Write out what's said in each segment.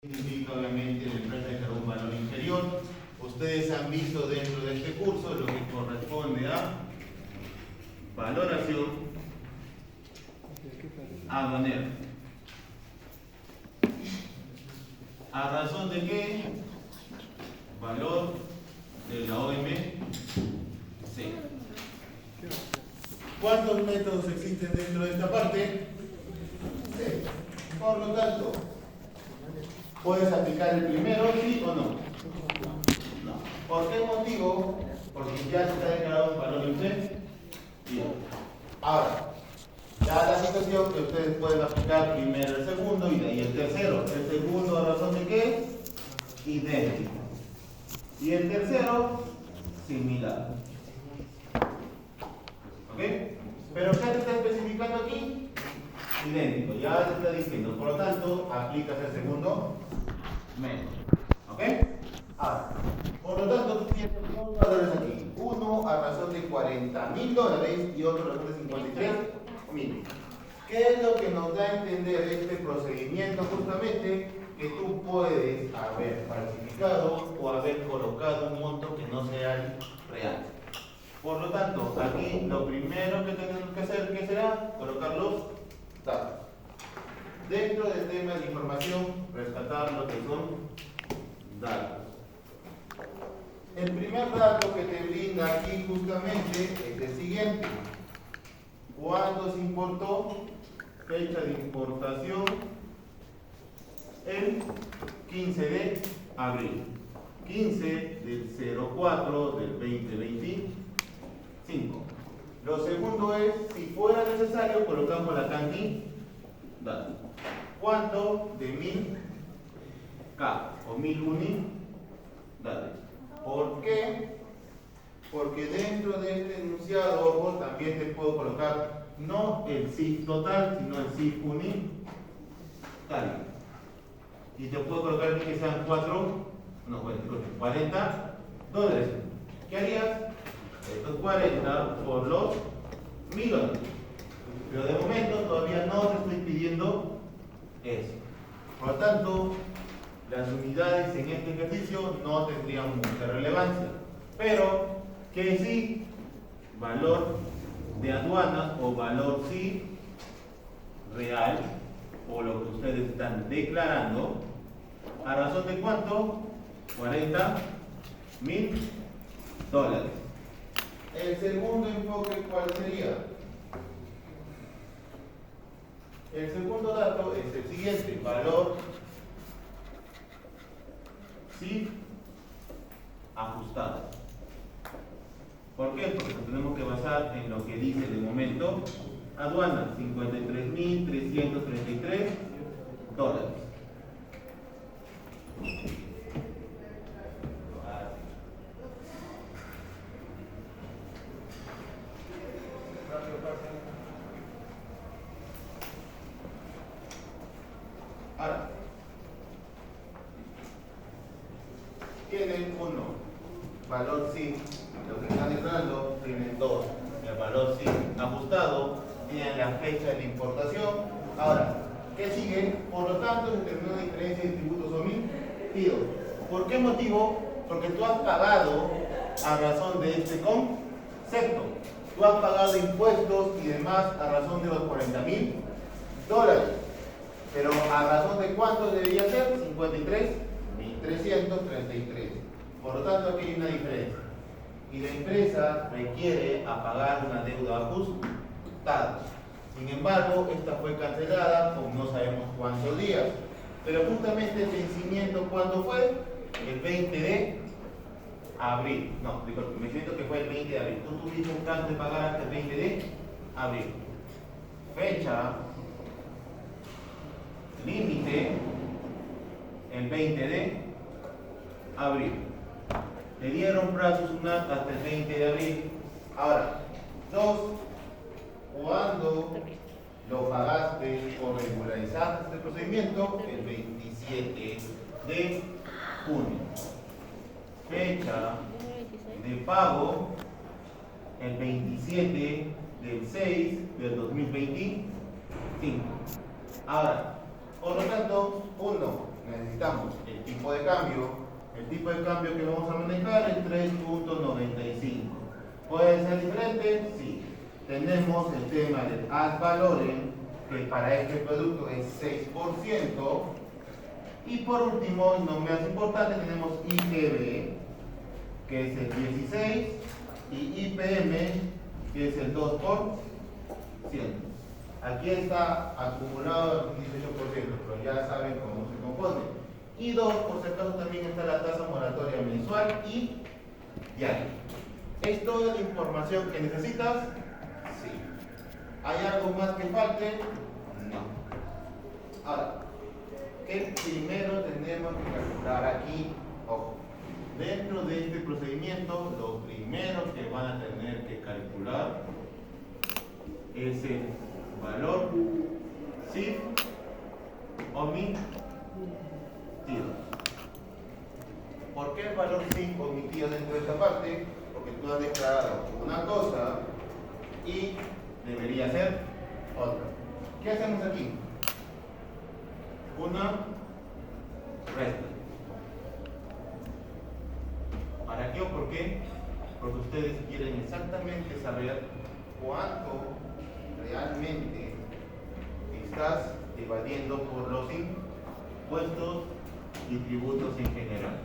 Significa obviamente la empresa dejará un valor inferior. Ustedes han visto dentro de este curso lo que corresponde a valoración aduanera. ¿A razón de qué? Valor de la OMC. ¿Cuántos métodos existen dentro de esta parte? Sí. Por lo tanto, ¿puedes aplicar el primero, sí o no? No. ¿Por qué motivo? Porque ya se te ha declarado un valor inferior. Bien. Ahora, ya la situación que ustedes pueden aplicar primero el segundo y de ahí el tercero. El segundo, ¿a razón de qué? Idéntico. Y el tercero, similar. ¿Ok? ¿Pero qué te está especificando aquí? Idéntico. Ya te está diciendo. Por lo tanto, aplicas el segundo método. ¿Ok? Ahora, por lo tanto, tú tienes dos valores aquí. Uno a razón de $40.000 y otro a razón de 53.000. ¿Qué es lo que nos da a entender este procedimiento? Justamente que tú puedes haber falsificado o haber colocado un monto que no sea el real. Por lo tanto, aquí lo primero que tenemos que hacer, ¿qué será? Colocar los datos. Dentro del tema de información, rescatar lo que son datos. El primer dato que te brinda aquí justamente es el siguiente. ¿Cuándo se importó? Fecha de importación el 15 de abril. 15 del 04 del 2025. Lo segundo es, si fuera necesario, colocamos la cantidad. ¿Cuánto? De 1000K o 1000 unidades. ¿Por qué? Porque dentro de este enunciado, ojo, también te puedo colocar no el CIF total, sino el CIF unitario. Y te puedo colocar aquí que sean 40 dólares. ¿Qué harías? Estos 40 por los 1000 dólares. Pero de momento todavía no te estoy pidiendo eso. Por lo tanto, las unidades en este ejercicio no tendrían mucha relevancia. Pero que sí, valor de aduana o valor sí real, o lo que ustedes están declarando, ¿a razón de cuánto? $40.000. El segundo enfoque, ¿cuál sería? El segundo dato es el siguiente, valor sí ajustado. ¿Por qué? Porque nos tenemos que basar en lo que dice de momento aduana, $53.333. Ahora, tienen uno, valor sí, lo que están entrando, tienen dos, el valor sí ajustado, tienen la fecha de la importación. Ahora, ¿qué sigue? Por lo tanto, se determina una diferencia de tributos omitidos. ¿Por qué motivo? Porque tú has pagado a razón de este concepto. Tú has pagado impuestos y demás a razón de los $40.000. Pero ¿a razón de cuánto debería ser? 53.333. Por lo tanto, aquí hay una diferencia. Y la empresa requiere pagar una deuda ajustada. Sin embargo, esta fue cancelada con no sabemos cuántos días. Pero justamente el vencimiento, ¿cuándo fue? El 20 de abril. No, disculpe, me siento que fue el 20 de abril. Tú tuviste un plazo de pagar hasta el 20 de abril. Fecha límite el 20 de abril. Le dieron plazos UNAT hasta el 20 de abril. Ahora, dos, ¿cuándo lo pagaste o regularizaste este procedimiento? El 27 de junio. Fecha de pago el 27 del 6 del 2025. Ahora, por lo tanto, uno, necesitamos el tipo de cambio. El tipo de cambio que vamos a manejar es 3.95. ¿Puede ser diferente? Sí. Tenemos el tema del ad valorem, que para este producto es 6%. Y por último, y no menos importante, tenemos IGB, que es el 16%, y IPM, que es el 2%. Aquí está acumulado el 18%, pero ya saben cómo se compone. Y 2, por si acaso, también está la tasa moratoria mensual y diaria. ¿Es toda la información que necesitas? Sí. ¿Hay algo más que falte? No. Ahora, ¿qué primero tenemos que calcular aquí? Ojo. Dentro de este procedimiento, lo primero que van a tener que calcular es el valor CIF omitido. ¿Por qué el valor CIF omitido dentro de esta parte? Porque tú has declarado una cosa y debería ser otra. ¿Qué hacemos aquí? Una resta. ¿Para qué o por qué? Porque ustedes quieren exactamente saber cuánto realmente estás evadiendo por los impuestos y tributos en general.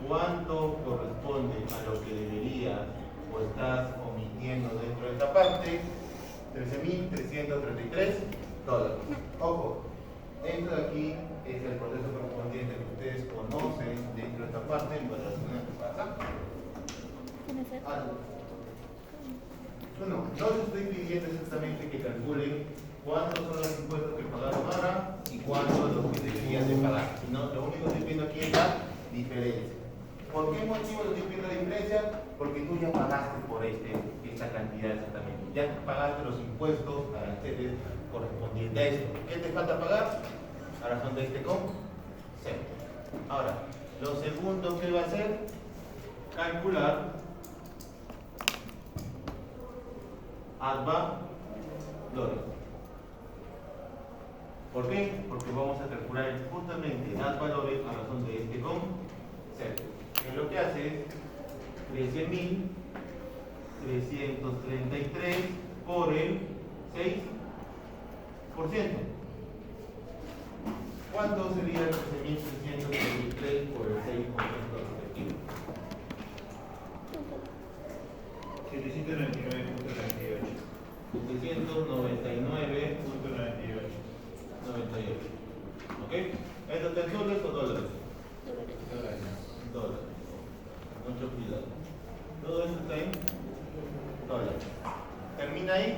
¿Cuánto corresponde a lo que deberías o estás omitiendo dentro de esta parte? $13.333. Ojo, esto de aquí es el proceso correspondiente que ustedes conocen dentro de esta parte en evaluación que pasa. No les estoy pidiendo exactamente que calculen cuántos son los impuestos que pagaron ahora y cuántos los que deberían de pagar, sino lo único que estoy viendo aquí es la diferencia. ¿Por qué motivo estoy viendo la diferencia? Porque tú ya pagaste por esta cantidad exactamente. Ya pagaste los impuestos, aranceles correspondientes a esto. ¿Qué te falta pagar? A razón de este concepto. Ahora, lo segundo que va a hacer, calcular ad valorem. ¿Por qué? Porque vamos a calcular justamente el ad valorem a razón de este concepto. Que lo que hace es 13.333 por el 6%. ¿Cuánto sería el 13.333 por el 6% respectivo? 799.98. 799.98. ¿Ok? ¿Esto está en soles o dólares? Dólares. Mucho cuidado. Todo esto está en dólares. ¿Termina ahí?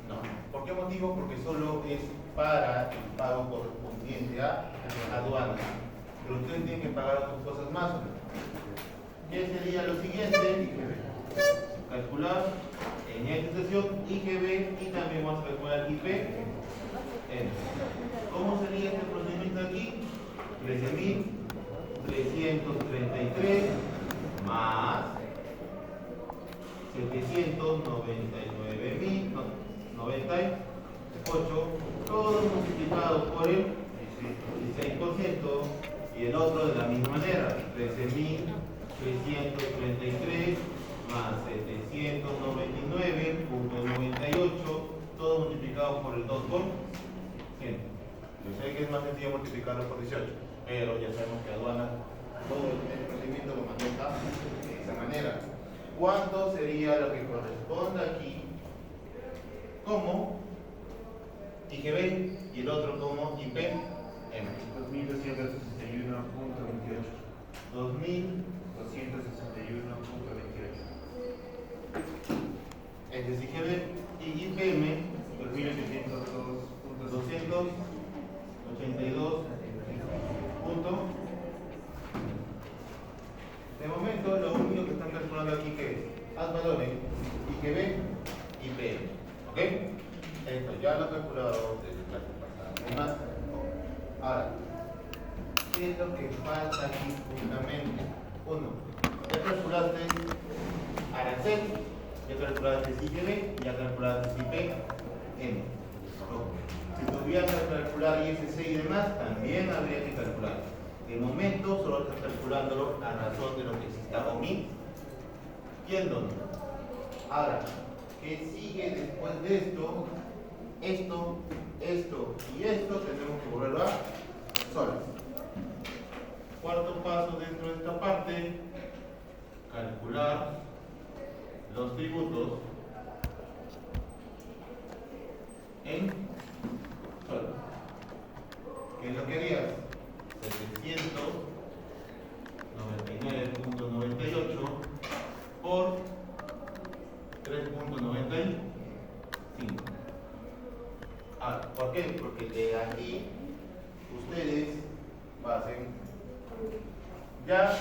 No. ¿Por qué motivo? Porque solo es para el pago correspondiente a aduanas. Pero ustedes tienen que pagar otras cosas más. ¿Qué sería lo siguiente? Calcular en esta sesión IGB y también vamos a calcular IPM. ¿Cómo sería este procedimiento aquí? 13.333 más 799.098, todo multiplicado por el 16% y el otro de la misma manera, 13.333 más 799.98, todo multiplicado por el 2%. Yo sé que es más sencillo multiplicarlo por 18, pero ya sabemos que aduana todo el procedimiento lo maneja de esa manera. ¿Cuánto sería lo que corresponde aquí como IGB y el otro como IPM? 2.261.28. 2.261.28. Este es IGB y IPM 282 punto. De momento lo único que están calculando aquí que es ad valorem, IGB, IPM. ¿Ok? Esto ya lo he calculado desde la clase pasada. ¿No hay más? Ahora, ¿qué es lo que falta aquí justamente? Uno, ya calculaste arancel, ya calculaste IGB, ya calculaste IPM. Si Si tuvieran que calcular ISC y demás, también habría que calcular. De momento solo estás calculándolo a razón de lo que exista OMI y el DOMI. Ahora, ¿qué sigue después de esto? Esto y esto tenemos que volverlo a solas. Cuarto paso dentro de esta parte, calcular los tributos en soles. ¿Qué es lo que harías? 799.98 por 3.95. Ah, ¿por qué? Porque de aquí ustedes hacen. Ya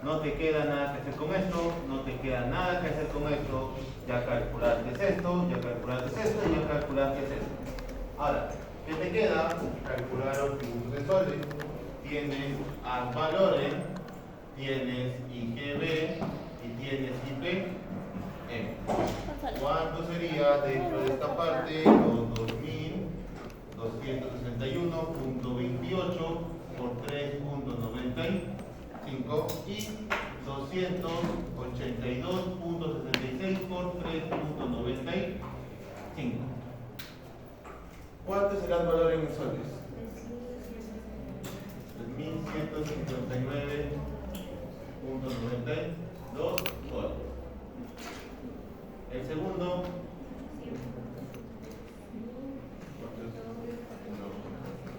no te queda nada que hacer con esto, no te queda nada que hacer con esto. Ya calculaste esto, ya calculaste esto, ya calculaste esto. Ahora, ¿qué te queda? Calcular los tributos en soles. Tienes ad valorem, tienes IGB y tienes IPM. ¿Cuánto sería dentro de esta parte? Los 2.261.28 por 3.95 y 282.66 por 3.95. ¿Cuánto será el valor en soles? 3.159.92 soles. El segundo,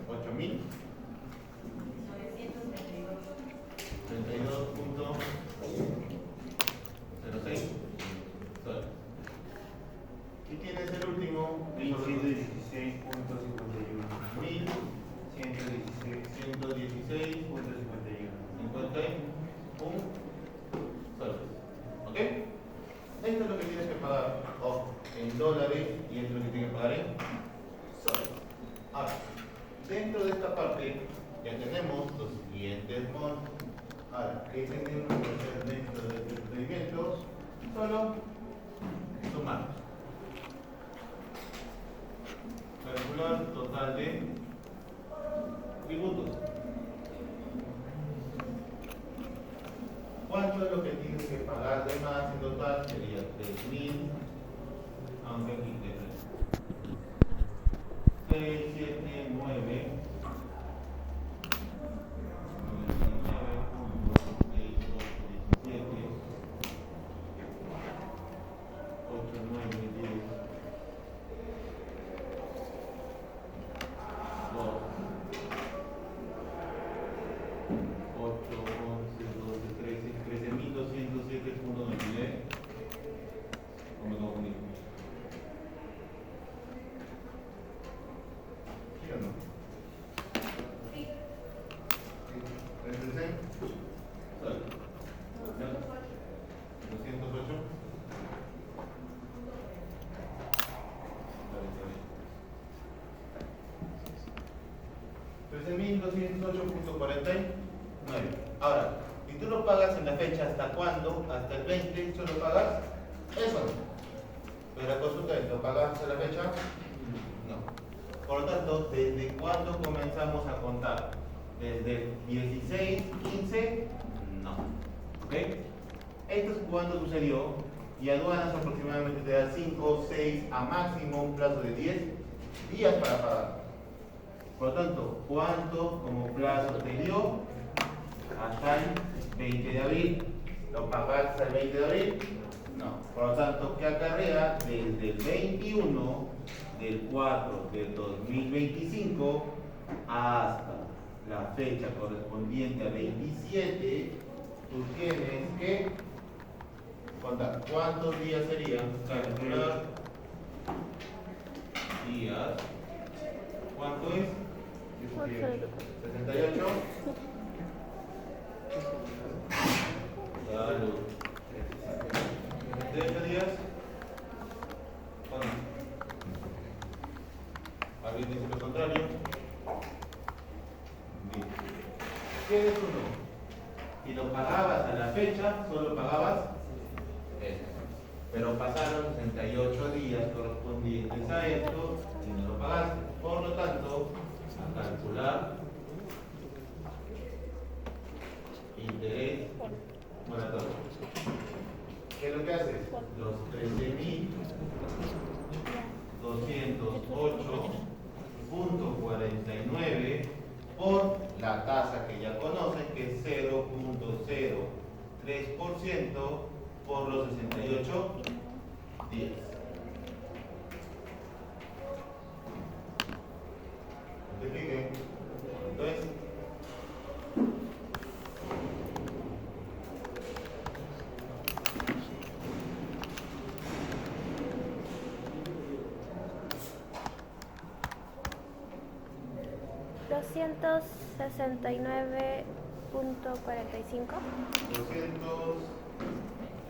8.000. 32.06 soles. Y tienes el último, 1116.51. 1.116.51 soles. ¿Ok? Esto es lo que tienes que pagar en dólares y esto es lo que tienes que pagar en soles. Ahora, dentro de esta parte ya tenemos los siguientes montos. Ahora, ¿qué tenemos que hacer dentro de este procedimiento? Solo sumar. Calcular total de tributos. ¿Cuánto es lo que tienes que pagar de más en total? Sería 3.000, aunque aquí te 6, 7, 9. 13.207.99. ¿Cómo tengo conmigo? ¿Sí o no? Sí. ¿36? Sale. 208. 13.208.49. Ahora, si tú lo pagas en la fecha, ¿hasta cuándo? Hasta el 20, ¿solo pagas eso? Pero la consulta es, ¿lo pagas hasta la fecha? No. Por lo tanto, ¿desde cuándo comenzamos a contar? ¿Desde el 16, 15? No. ¿Ok? Esto es cuando sucedió y aduanas aproximadamente te da 5, 6, a máximo un plazo de 10 días para pagar. Por lo tanto, ¿cuánto como plazo te dio? Hasta el 20 de abril. ¿Lo pagaste hasta el 20 de abril? No. Por lo tanto, ¿qué acarrea? Desde el 21 del 4 del 2025 hasta la fecha correspondiente a 27, tú tienes que contar. ¿Cuántos días serían? Calcular días. ¿Cuánto es? 68. Salud. 30 días. ¿Cuánto? ¿Alguien dice lo contrario? Bien. ¿Qué es uno? Si lo pagabas a la fecha, solo pagabas eso. Pero pasaron 68 días correspondientes a esto y no lo pagaste. Por lo tanto, a calcular interés moratorio. ¿Qué es lo que haces? Los 13.208.49 por la tasa que ya conocen, que es 0.03% por los 68 días. Multipliquen. Entonces, $269.45.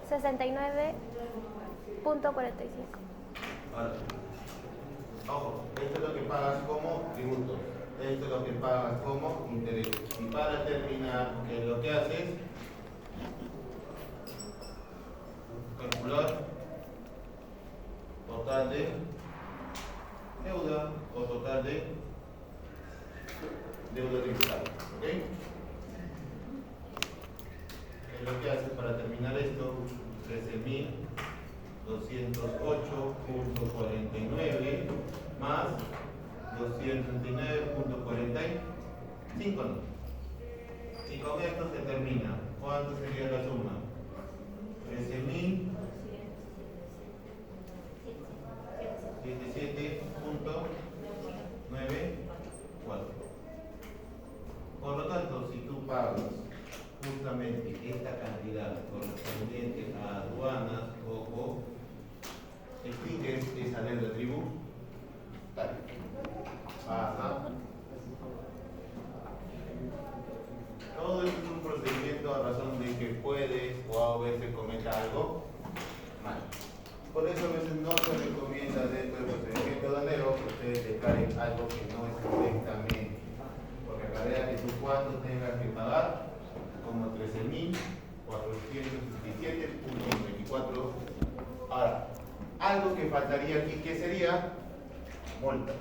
69.45. ahora, ojo, esto es lo que pagas como tributo, esto es lo que pagas como interés. Y para terminar, ¿qué es lo que haces? Calcular total de deuda o total de deuda tributaria. ¿Ok? ¿Qué es lo que haces para terminar esto? 13.208.49 más 269.45. Y con esto se termina. ¿Cuánto sería la suma? 13.077.94. Por lo tanto, si tú pagas justamente esta cantidad correspondiente a aduanas, ojo, extingues esa deuda tributaria. Pasa. Todo esto es un procedimiento a razón de que puedes o a veces cometa algo mal. Por eso a veces no se recomienda dentro del procedimiento aduanero que ustedes declaren algo que no es correctamente. Porque acarrea que tú cuánto tengas que pagar, como 13.467.94. Ahora, algo que faltaría aquí, ¿qué sería? Multa.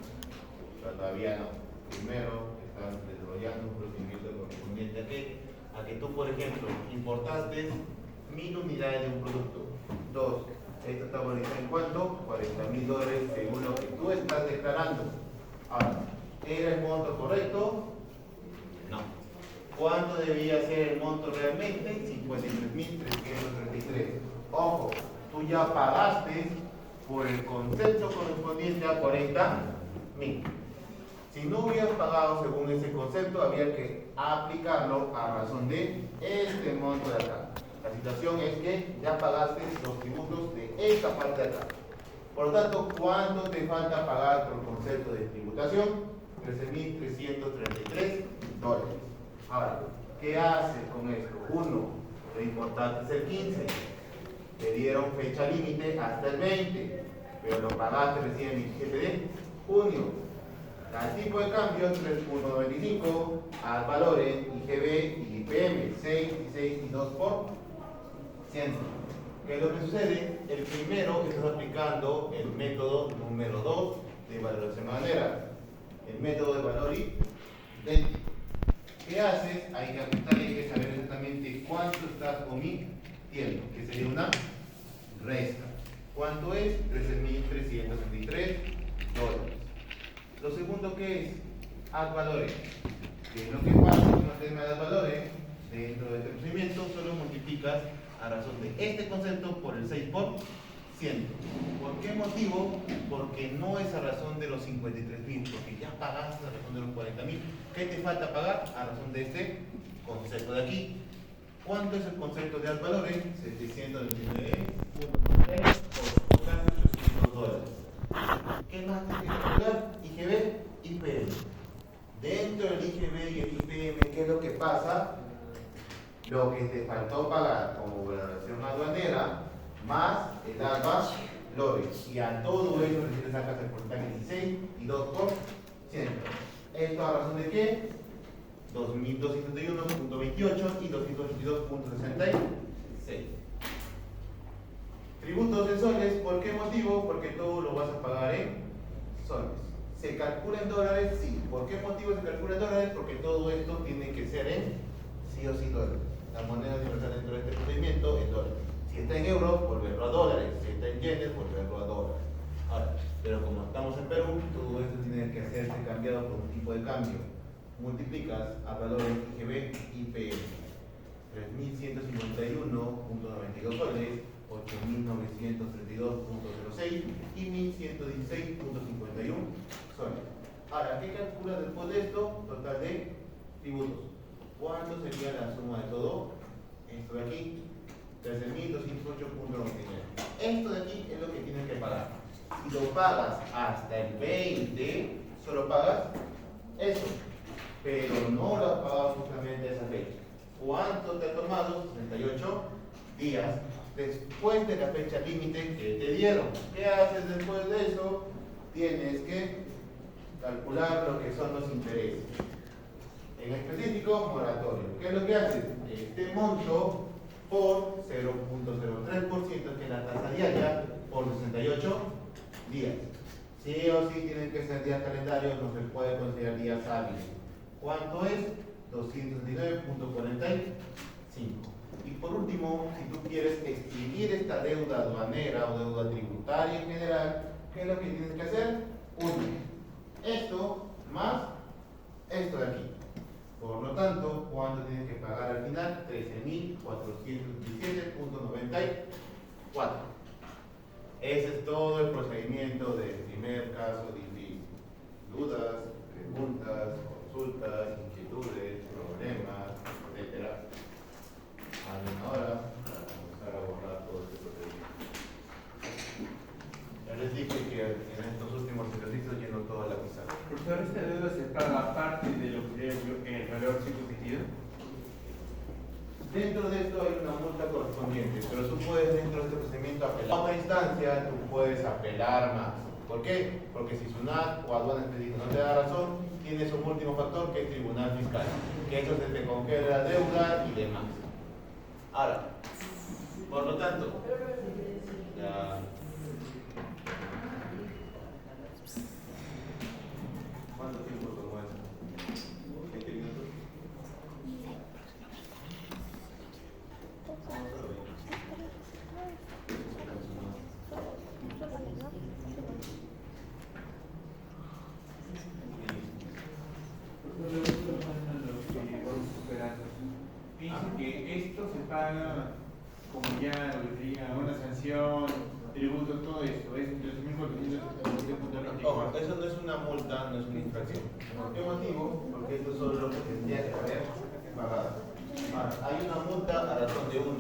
Pero todavía no. Primero están desarrollando un procedimiento correspondiente a que tú, por ejemplo, importaste 1000 unidades de un producto. 2. Esto está valorado en cuánto? $40.000 según lo que tú estás declarando. Ahora, ¿era el monto correcto? No. ¿Cuánto debía ser el monto realmente? 53.333. Ojo, tú ya pagaste por el concepto correspondiente a 40.000. Si no hubieras pagado según ese concepto, había que aplicarlo a razón de este monto de acá. La situación es que ya pagaste los tributos de esta parte de acá. Por lo tanto, ¿cuánto te falta pagar por concepto de tributación? $13.333. Ahora, ¿qué haces con esto? Uno, lo importante es el 15. Te dieron fecha límite hasta el 20, pero lo pagaste recién el 17 de junio. El tipo de cambio 3.95 al valor en IGB y IPM, 6 y 6 y 2%. ¿Qué es lo que sucede? El primero estás aplicando el método número 2 de valoración aduanera, el método de valor idéntico. ¿Qué haces? Hay que ajustar y hay que saber exactamente cuánto estás omitiendo, que sería una resta. ¿Cuánto es? $13.363. Lo segundo, ¿qué es? Ad valores. ¿Qué es lo que pasa con el tema de ad valores? Dentro de este procedimiento solo multiplicas a razón de este concepto por el 6%. ¿Por qué motivo? Porque no es a razón de los 53.000, porque ya pagaste a razón de los 40.000. ¿Qué te falta pagar? A razón de este concepto de aquí. ¿Cuánto es el concepto de ad valores? $729.3 por casi $800. ¿Qué más tienes que calcular? IGB, IPM. Dentro del IGB y el IPM, ¿qué es lo que pasa? Lo que te faltó pagar como valoración aduanera más el ad valores. Y a todo eso le sacas el porcentaje 16 y 2%. ¿Esto a razón de qué? 2.271.28 y 222.66. Tributos en soles, ¿por qué motivo? Porque todo lo vas a pagar en soles. ¿Se calcula en dólares? Sí. ¿Por qué motivo se calcula en dólares? Porque todo esto tiene que ser en sí o sí dólares. La moneda universal dentro de este procedimiento es dólares. Si está en euros, volverlo a dólares. Si está en yenes, volverlo a dólares. Ahora, pero como estamos en Perú, todo esto tiene que hacerse cambiado por un tipo de cambio. Multiplicas a valores IGB y PM. 3.151.92 soles, 8.932.06 y 1.116.51 soles. Ahora, ¿qué calcula después de esto? Total de tributos. ¿Cuánto sería la suma de todo? Esto de aquí, 13.208.99. Esto de aquí es lo que tienes que pagar. Si lo pagas hasta el 20, solo pagas eso, pero no lo has pagado justamente esa fecha. ¿Cuánto te ha tomado? 68 días después de la fecha límite que te dieron. ¿Qué haces después de eso? Tienes que calcular lo que son los intereses. En específico, moratorio. ¿Qué es lo que haces? Este monto por 0.03%, que es la tasa diaria, por 68 días. Sí o sí tienen que ser días calendarios, no se puede considerar días hábiles. ¿Cuánto es? 269.45. Y por último, si tú quieres extinguir esta deuda aduanera o deuda tributaria en general, ¿qué es lo que tienes que hacer? Esto más esto de aquí. Por lo tanto, ¿cuánto tienes que pagar al final? 13.417.94. Ese es todo el procedimiento del primer caso difícil. Dudas, preguntas, consultas, inquietudes, problemas, etc. Ahora para comenzar a borrar todo este procedimiento. Ya les dije que en estos últimos ejercicios lleno toda la pizarra. Profesor, ¿esta deuda se paga aparte de lo que es el valor circunstituido? Dentro de esto hay una multa correspondiente, pero tú puedes dentro de este procedimiento apelar. En otra instancia tú puedes apelar más. ¿Por qué? Porque si SUNAT o aduana específica no te da razón, tienes un último factor que es tribunal fiscal, que eso se te congela la deuda y demás. Ahora, por lo tanto, ya. ¿Cuánto tiempo tomó eso? ¿20 minutos? Dice que esto se paga como ya lo diría una sanción, tributo, todo eso, es 13.477.95. Ojo, eso no es una multa, no es una infracción. ¿Por qué motivo? Porque esto es solo lo que tendría que haber pagado. Ahora, hay una multa a razón de 1.